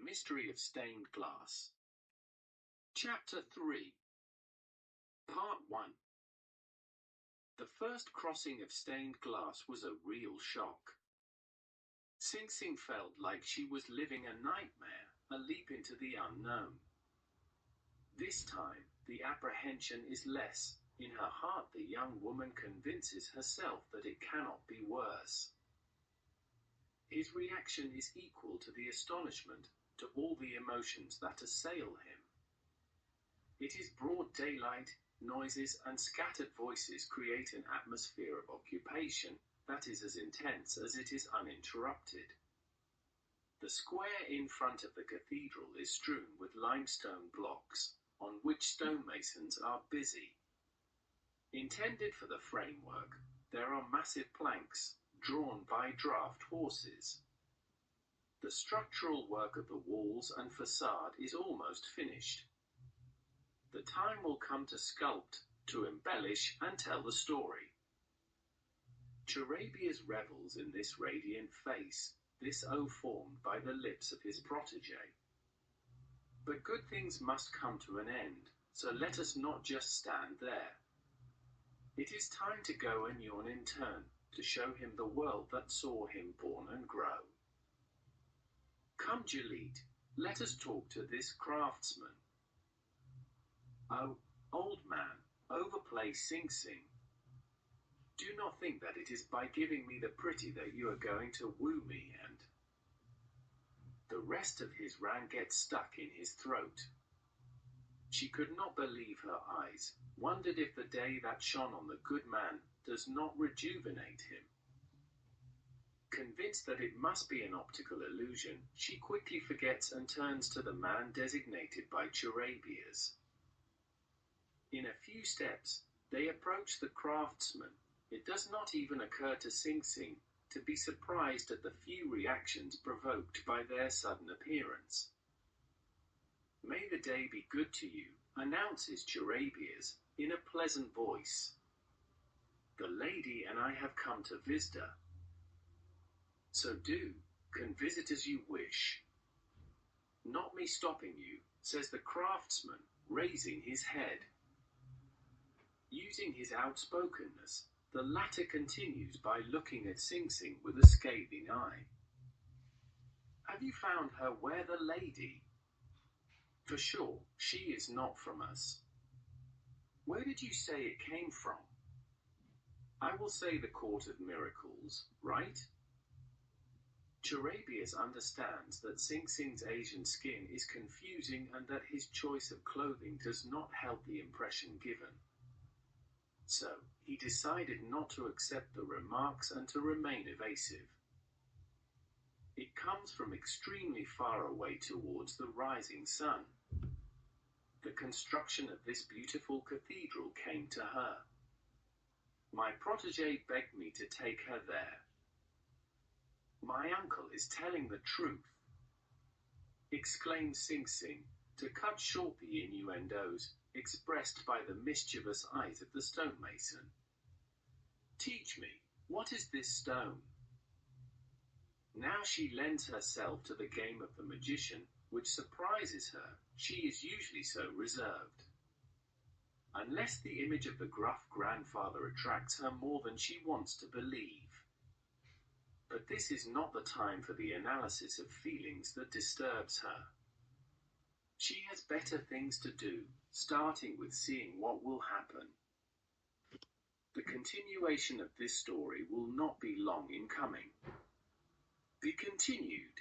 Mystery of Stained Glass. Chapter 3. Part 1. The first crossing of stained glass was a real shock. Sing Sing felt like she was living a nightmare, a leap into the unknown. This time, the apprehension is less. In her heart, the young woman convinces herself that it cannot be worse. His reaction is equal to the astonishment, to all the emotions that assail him. It is broad daylight, noises and scattered voices create an atmosphere of occupation that is as intense as it is uninterrupted. The square in front of the cathedral is strewn with limestone blocks, on which stonemasons are busy. Intended for the framework, there are massive planks, drawn by draft horses. The structural work of the walls and facade is almost finished. The time will come to sculpt, to embellish and tell the story. Charabias revels in this radiant face, this O formed by the lips of his protégé. But good things must come to an end, so let us not just stand there. It is time to go and yawn in turn, to show him the world that saw him born and grow. Come, Jalit, let us talk to this craftsman. Oh, old man, overplay Sing Sing. Do not think that it is by giving me the pretty that you are going to woo me, and the rest of his rhyme gets stuck in his throat. She could not believe her eyes, wondered if the day that shone on the good man does not rejuvenate him. Convinced that it must be an optical illusion, she quickly forgets and turns to the man designated by Charabias. In a few steps, they approach the craftsman. It does not even occur to Sing Sing to be surprised at the few reactions provoked by their sudden appearance. May the day be good to you, announces Charabias in a pleasant voice. The lady and I have come to visit her. So can visit as you wish. Not me stopping you, says the craftsman, raising his head. Using his outspokenness, the latter continues by looking at Sing Sing with a scathing eye. Have you found her where the lady? For sure, she is not from us. Where did you say it came from? I will say the Court of Miracles, right? Charabias understands that Sing Sing's Asian skin is confusing and that his choice of clothing does not help the impression given. So, he decided not to accept the remarks and to remain evasive. It comes from extremely far away towards the rising sun. The construction of this beautiful cathedral came to her. My protégé begged me to take her there. My uncle is telling the truth, exclaimed Sing Sing, to cut short the innuendos expressed by the mischievous eyes of the stonemason. Teach me, what is this stone? Now she lends herself to the game of the magician, which surprises her. She is usually so reserved. Unless the image of the gruff grandfather attracts her more than she wants to believe. But this is not the time for the analysis of feelings that disturbs her. She has better things to do, starting with seeing what will happen. The continuation of this story will not be long in coming. Be continued.